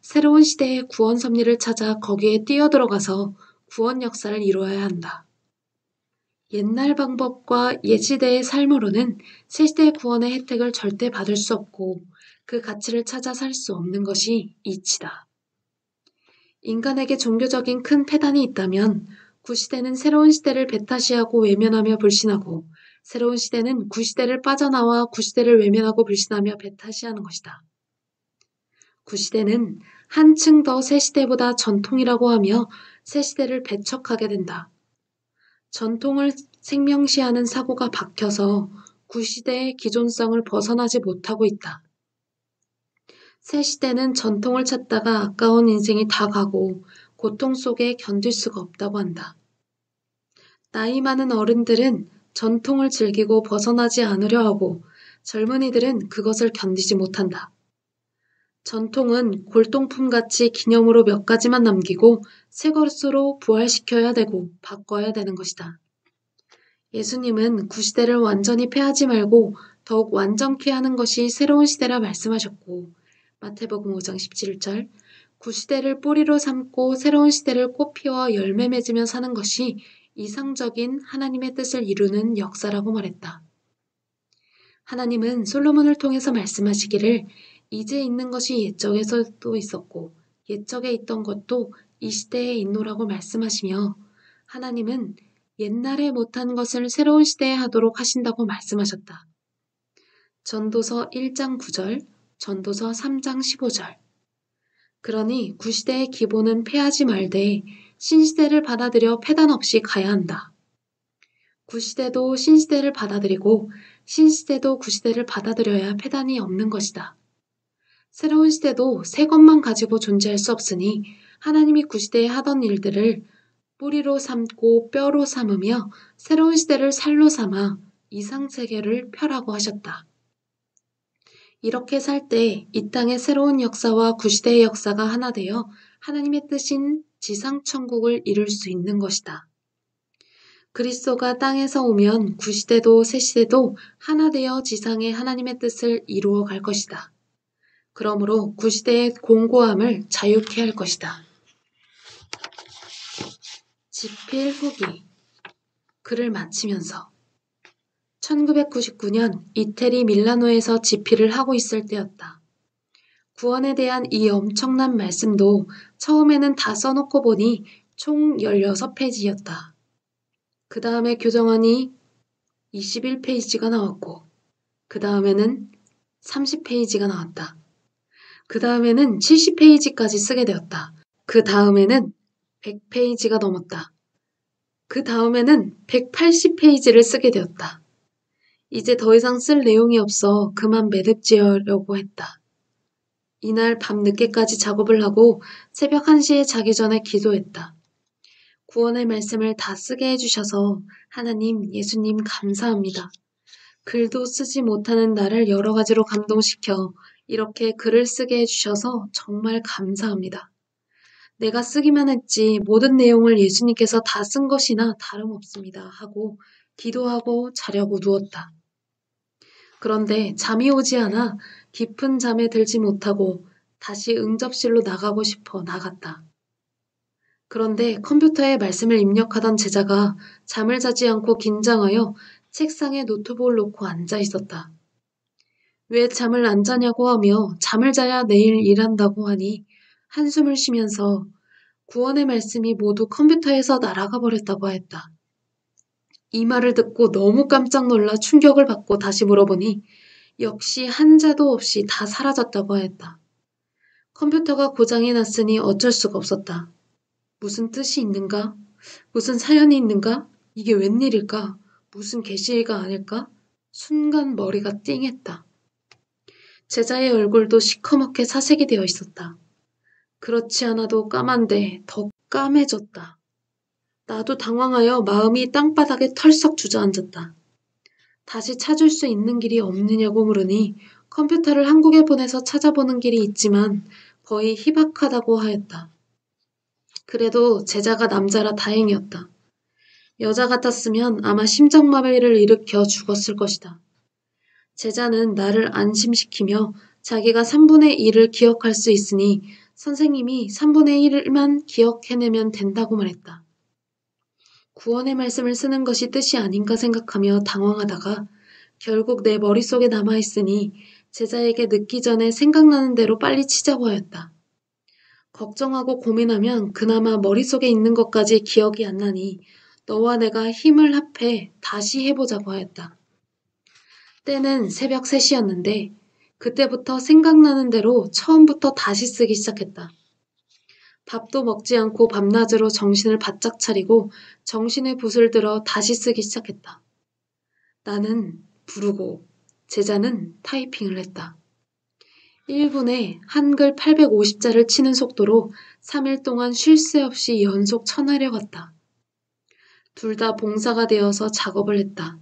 새로운 시대의 구원 섭리를 찾아 거기에 뛰어들어가서 구원 역사를 이루어야 한다. 옛날 방법과 옛 시대의 삶으로는 새 시대의 구원의 혜택을 절대 받을 수 없고 그 가치를 찾아 살 수 없는 것이 이치다. 인간에게 종교적인 큰 폐단이 있다면 구시대는 새로운 시대를 배타시하고 외면하며 불신하고 새로운 시대는 구시대를 빠져나와 구시대를 외면하고 불신하며 배타시하는 것이다. 구시대는 한층 더 새 시대보다 전통이라고 하며 새 시대를 배척하게 된다. 전통을 생명시하는 사고가 박혀서 구시대의 기존성을 벗어나지 못하고 있다. 새 시대는 전통을 찾다가 아까운 인생이 다 가고 고통 속에 견딜 수가 없다고 한다. 나이 많은 어른들은 전통을 즐기고 벗어나지 않으려 하고 젊은이들은 그것을 견디지 못한다. 전통은 골동품같이 기념으로 몇 가지만 남기고 새 것으로 부활시켜야 되고 바꿔야 되는 것이다. 예수님은 구시대를 완전히 폐하지 말고 더욱 완전케 하는 것이 새로운 시대라 말씀하셨고 마태복음 5장 17절 구시대를 뿌리로 삼고 새로운 시대를 꽃피워 열매 맺으며 사는 것이 이상적인 하나님의 뜻을 이루는 역사라고 말했다. 하나님은 솔로몬을 통해서 말씀하시기를 이제 있는 것이 옛적에서도 있었고 옛적에 있던 것도 이 시대에 있노라고 말씀하시며 하나님은 옛날에 못한 것을 새로운 시대에 하도록 하신다고 말씀하셨다. 전도서 1장 9절, 전도서 3장 15절. 그러니 구시대의 기본은 폐하지 말되 신시대를 받아들여 폐단 없이 가야 한다. 구시대도 신시대를 받아들이고 신시대도 구시대를 받아들여야 폐단이 없는 것이다. 새로운 시대도 새 것만 가지고 존재할 수 없으니 하나님이 구시대에 하던 일들을 뿌리로 삼고 뼈로 삼으며 새로운 시대를 살로 삼아 이상세계를 펴라고 하셨다. 이렇게 살 때 이 땅의 새로운 역사와 구시대의 역사가 하나 되어 하나님의 뜻인 지상천국을 이룰 수 있는 것이다. 그리스도가 땅에서 오면 구시대도 새시대도 하나 되어 지상의 하나님의 뜻을 이루어 갈 것이다. 그러므로 구시대의 공고함을 자유케 할 것이다. 지필 후기 글을 마치면서 1999년 이태리 밀라노에서 집필을 하고 있을 때였다. 구원에 대한 이 엄청난 말씀도 처음에는 다 써놓고 보니 총 16페이지였다. 그 다음에 교정안이 21페이지가 나왔고 그 다음에는 30페이지가 나왔다. 그 다음에는 70페이지까지 쓰게 되었다. 그 다음에는 100페이지가 넘었다. 그 다음에는 180페이지를 쓰게 되었다. 이제 더 이상 쓸 내용이 없어 그만 매듭지으려고 했다. 이날 밤 늦게까지 작업을 하고 새벽 1시에 자기 전에 기도했다. 구원의 말씀을 다 쓰게 해주셔서 하나님, 예수님 감사합니다. 글도 쓰지 못하는 나를 여러 가지로 감동시켜 이렇게 글을 쓰게 해주셔서 정말 감사합니다. 내가 쓰기만 했지 모든 내용을 예수님께서 다 쓴 것이나 다름없습니다 하고 기도하고 자려고 누웠다. 그런데 잠이 오지 않아 깊은 잠에 들지 못하고 다시 응접실로 나가고 싶어 나갔다. 그런데 컴퓨터에 말씀을 입력하던 제자가 잠을 자지 않고 긴장하여 책상에 노트북을 놓고 앉아 있었다. 왜 잠을 안 자냐고 하며 잠을 자야 내일 일한다고 하니 한숨을 쉬면서 구원의 말씀이 모두 컴퓨터에서 날아가 버렸다고 했다. 이 말을 듣고 너무 깜짝 놀라 충격을 받고 다시 물어보니 역시 한자도 없이 다 사라졌다고 했다. 컴퓨터가 고장이 났으니 어쩔 수가 없었다. 무슨 뜻이 있는가? 무슨 사연이 있는가? 이게 웬일일까? 무슨 계시가 아닐까? 순간 머리가 띵했다. 제자의 얼굴도 시커멓게 사색이 되어 있었다. 그렇지 않아도 까만데 더 까매졌다. 나도 당황하여 마음이 땅바닥에 털썩 주저앉았다. 다시 찾을 수 있는 길이 없느냐고 물으니 컴퓨터를 한국에 보내서 찾아보는 길이 있지만 거의 희박하다고 하였다. 그래도 제자가 남자라 다행이었다. 여자 같았으면 아마 심장마비를 일으켜 죽었을 것이다. 제자는 나를 안심시키며 자기가 3분의 1을 기억할 수 있으니 선생님이 3분의 1만 기억해내면 된다고 말했다. 구원의 말씀을 쓰는 것이 뜻이 아닌가 생각하며 당황하다가 결국 내 머릿속에 남아있으니 제자에게 늦기 전에 생각나는 대로 빨리 치자고 하였다. 걱정하고 고민하면 그나마 머릿속에 있는 것까지 기억이 안 나니 너와 내가 힘을 합해 다시 해보자고 하였다. 때는 새벽 3시였는데 그때부터 생각나는 대로 처음부터 다시 쓰기 시작했다. 밥도 먹지 않고 밤낮으로 정신을 바짝 차리고 정신의 붓을 들어 다시 쓰기 시작했다. 나는 부르고 제자는 타이핑을 했다. 1분에 한글 850자를 치는 속도로 3일 동안 쉴 새 없이 연속 쳐내려 갔다. 둘 다 봉사가 되어서 작업을 했다.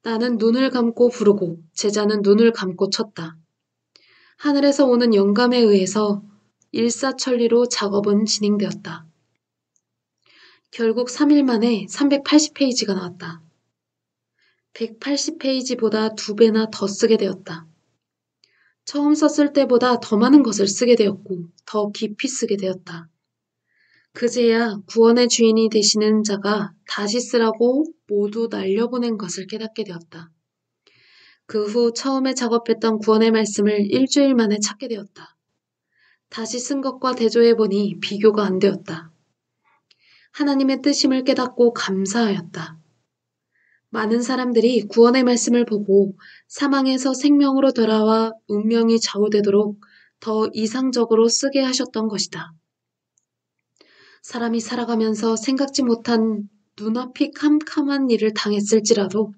나는 눈을 감고 부르고 제자는 눈을 감고 쳤다. 하늘에서 오는 영감에 의해서 일사천리로 작업은 진행되었다. 결국 3일 만에 380페이지가 나왔다. 180페이지보다 2배나 더 쓰게 되었다. 처음 썼을 때보다 더 많은 것을 쓰게 되었고 더 깊이 쓰게 되었다. 그제야 구원의 주인이 되시는 자가 다시 쓰라고 모두 날려보낸 것을 깨닫게 되었다. 그 후 처음에 작업했던 구원의 말씀을 일주일 만에 찾게 되었다. 다시 쓴 것과 대조해보니 비교가 안 되었다. 하나님의 뜻임을 깨닫고 감사하였다. 많은 사람들이 구원의 말씀을 보고 사망에서 생명으로 돌아와 운명이 좌우되도록 더 이상적으로 쓰게 하셨던 것이다. 사람이 살아가면서 생각지 못한 눈앞이 캄캄한 일을 당했을지라도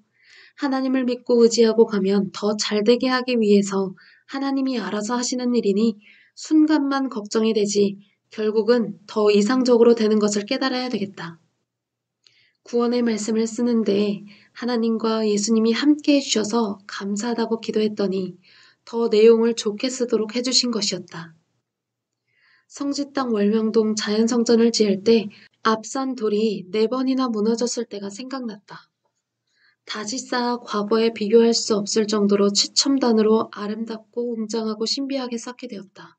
하나님을 믿고 의지하고 가면 더 잘되게 하기 위해서 하나님이 알아서 하시는 일이니 순간만 걱정이 되지 결국은 더 이상적으로 되는 것을 깨달아야 되겠다. 구원의 말씀을 쓰는데 하나님과 예수님이 함께 해주셔서 감사하다고 기도했더니 더 내용을 좋게 쓰도록 해주신 것이었다. 성지땅 월명동 자연성전을 지을 때 앞산 돌이 4번이나 무너졌을 때가 생각났다. 다시 쌓아 과거에 비교할 수 없을 정도로 최첨단으로 아름답고 웅장하고 신비하게 쌓게 되었다.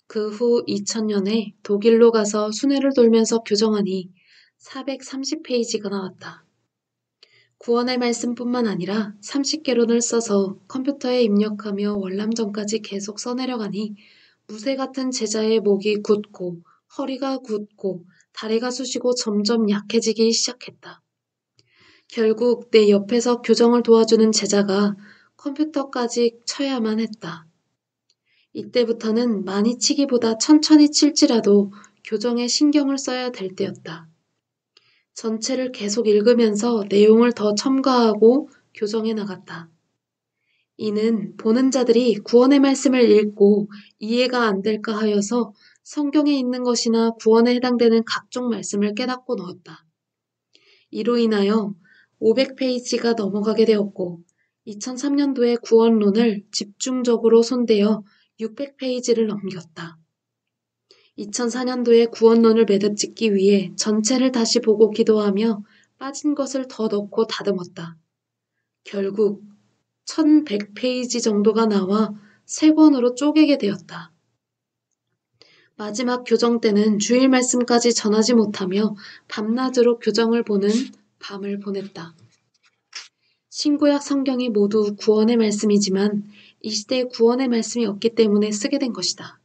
그 후 2000년에 독일로 가서 순회를 돌면서 교정하니 430페이지가 나왔다. 구원의 말씀뿐만 아니라 30개론을 써서 컴퓨터에 입력하며 월남전까지 계속 써내려가니 무쇠 같은 제자의 목이 굳고 허리가 굳고 다리가 쑤시고 점점 약해지기 시작했다. 결국 내 옆에서 교정을 도와주는 제자가 컴퓨터까지 쳐야만 했다. 이때부터는 많이 치기보다 천천히 칠지라도 교정에 신경을 써야 될 때였다. 전체를 계속 읽으면서 내용을 더 첨가하고 교정해 나갔다. 이는 보는 자들이 구원의 말씀을 읽고 이해가 안 될까 하여서 성경에 있는 것이나 구원에 해당되는 각종 말씀을 깨닫고 넣었다. 이로 인하여 500페이지가 넘어가게 되었고 2003년도에 구원론을 집중적으로 손대어 600페이지를 넘겼다. 2004년도에 구원론을 매듭 짓기 위해 전체를 다시 보고 기도하며 빠진 것을 더 넣고 다듬었다. 결국 1100페이지 정도가 나와 3권으로 쪼개게 되었다. 마지막 교정 때는 주일 말씀까지 전하지 못하며 밤낮으로 교정을 보는 밤을 보냈다. 신구약 성경이 모두 구원의 말씀이지만 이 시대에 구원의 말씀이 없기 때문에 쓰게 된 것이다.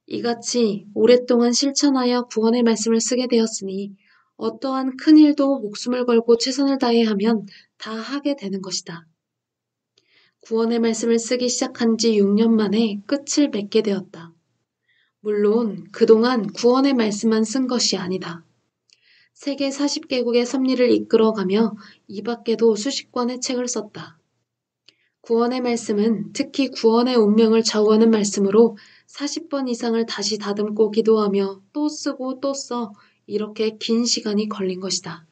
이같이 오랫동안 실천하여 구원의 말씀을 쓰게 되었으니 어떠한 큰 일도 목숨을 걸고 최선을 다해 하면 다 하게 되는 것이다. 구원의 말씀을 쓰기 시작한 지 6년 만에 끝을 맺게 되었다. 물론 그동안 구원의 말씀만 쓴 것이 아니다. 세계 40개국의 섭리를 이끌어가며 이 밖에도 수십 권의 책을 썼다. 구원의 말씀은 특히 구원의 운명을 좌우하는 말씀으로 40번 이상을 다시 다듬고 기도하며 또 쓰고 또 써 이렇게 긴 시간이 걸린 것이다.